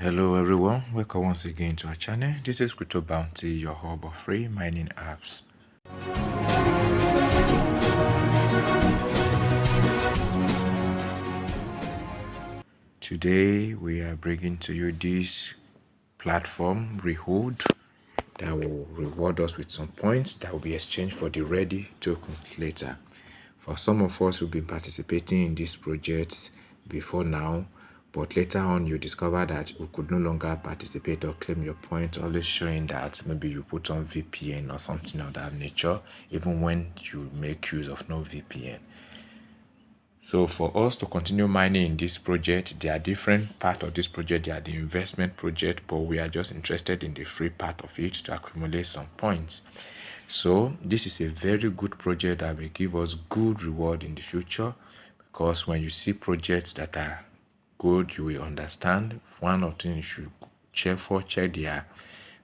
Hello everyone, welcome once again to our channel. This is Crypto Bounty, your hub of free mining apps. Today we are bringing to you this platform, Rehold, that will reward us with some points that will be exchanged for the ready token later. For some of us who've been participating in this project before now, but later on you discover that you could no longer participate or claim your points, always showing that maybe you put on VPN or something of that nature, even when you make use of no VPN. So for us to continue mining in this project, there are different parts of this project. There are the investment project, but we are just interested in the free part of it to accumulate some points. So this is a very good project that will give us good reward in the future, because when you see projects that are good, you will understand. One of the things you should check their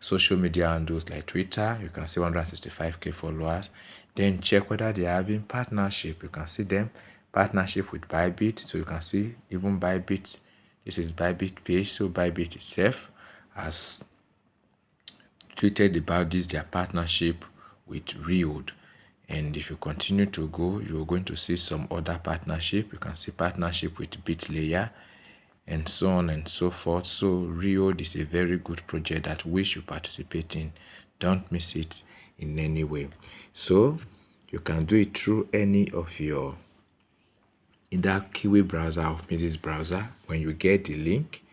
social media handles like Twitter. You can see 165k followers. Then check whether they are having partnership. You can see them partnership with Bybit. So you can see even Bybit. This is Bybit page. So Bybit itself has tweeted about this, their partnership with Rehold. And if you continue to go, you're going to see some other partnership. You can see partnership with BitLayer and so on and so forth. So Rehold is a very good project that we should participate in. Don't miss it in any way. So you can do it through any of your either Kiwi browser or Mises browser. When you get the link,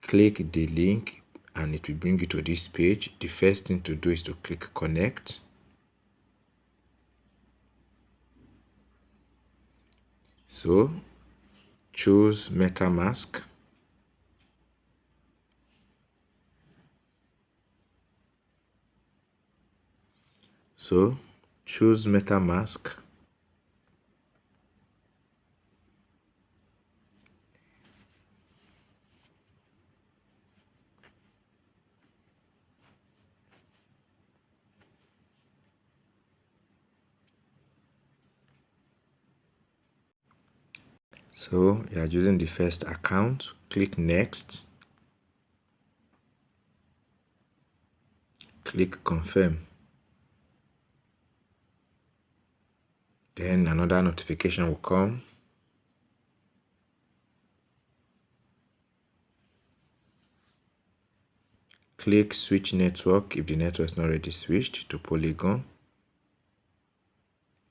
click the link and it will bring you to this page. The first thing to do is to click connect. So choose MetaMask. So choose MetaMask. So you are using the first account. Click next. Click confirm. Then another notification will come. Click switch network if the network is not already switched to Polygon.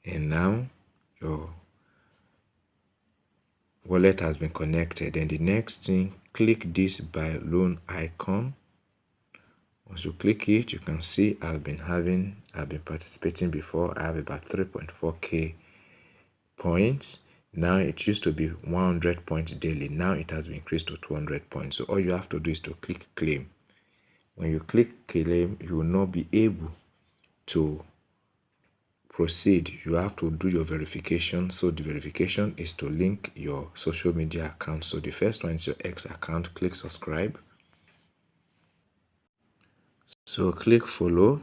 And now your wallet has been connected. And the next thing, click this balloon icon. Once you click it, you can see I've been participating before. I have about 3.4k points. Now it used to be 100 points daily. Now it has been increased to 200 points. So all you have to do is to click claim. When you click claim, you will not be able to proceed. You have to do your verification. So the verification is to link your social media account. So the first one is your X account. Click subscribe. So click follow.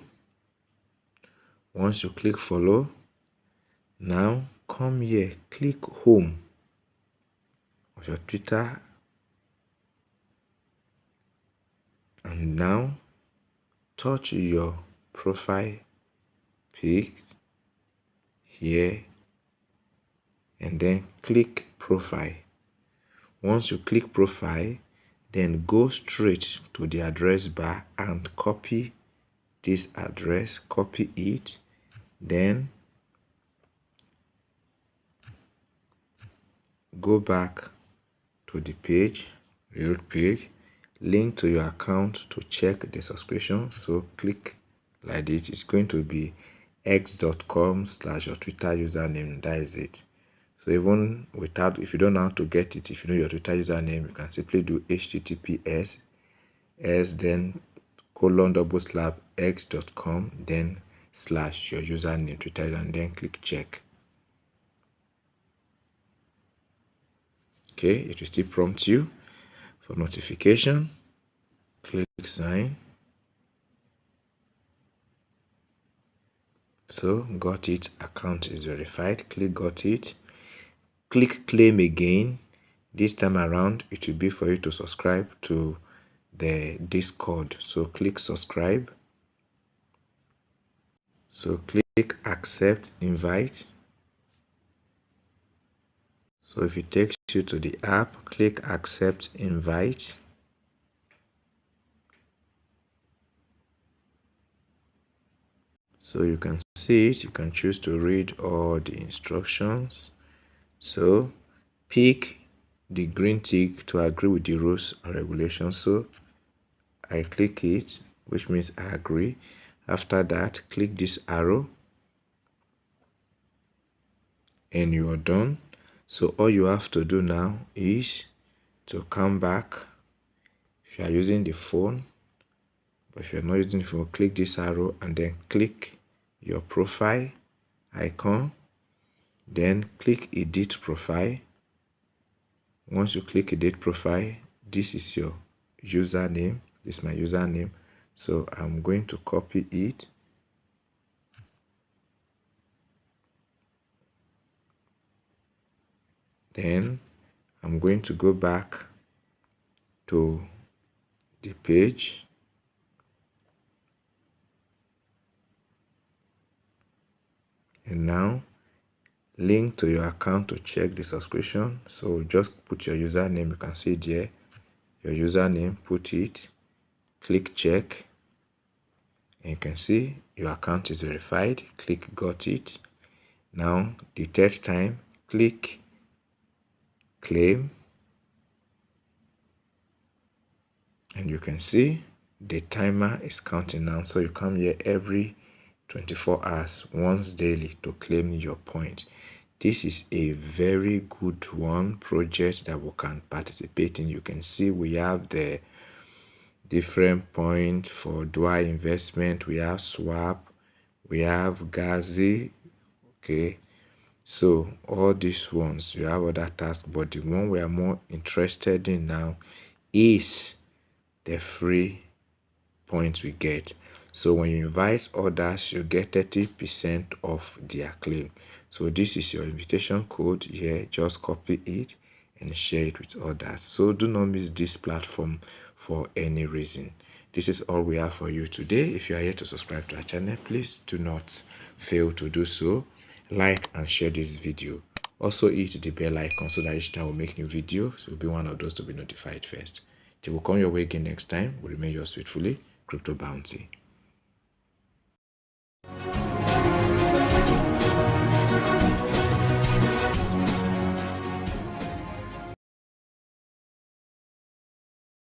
Once you click follow, now come here, click home of your Twitter, and now touch your profile pic here and then click profile. Once you click profile, then go straight to the address bar and copy this address, copy it, then go back to the page, real page, link to your account to check the subscription. So click like this. It's going to be x.com/your Twitter username. That is it. So even without, if you don't know how to get it, if you know your Twitter username, you can simply do https then :x.com then / your username Twitter and then click check. Okay, it will still prompt you for notification. Click sign. So got it, account is verified. Click got it. Click claim again. This time around it will be for you to subscribe to the Discord. So click subscribe. So click accept invite. So if it takes you to the app, click accept invite. So you can see it, you can choose to read all the instructions. So pick the green tick to agree with the rules and regulations. So I click it, which means I agree. After that, click this arrow and you are done. So all you have to do now is to come back. If you are using the phone, but if you're not using the phone, click this arrow and then click your profile icon. Then click edit profile. Once you click edit profile, this is your username. This is my username. So I'm going to copy it. Then I'm going to go back to the page. And now link to your account to check the subscription. So just put your username. You can see it there. Your username, put it, click check. And you can see your account is verified. Click got it. Now the third time, click claim. And you can see the timer is counting now. So you come here every 24 hours, once daily, to claim your point. This is a very good one project that we can participate in. You can see we have the different points for dual investment. We have swap, we have Gazi. Okay, so all these ones, you have other tasks, but the one we are more interested in now is the free points we get. So when you invite others, you get 30% of their claim. So this is your invitation code here. Just copy it and share it with others. So do not miss this platform for any reason. This is all we have for you today. If you are here to subscribe to our channel, please do not fail to do so. Like and share this video. Also hit the bell icon so that each time we make new videos, you'll be one of those to be notified first. Till we come your way again next time, we remain yours faithfully, Crypto Bounty.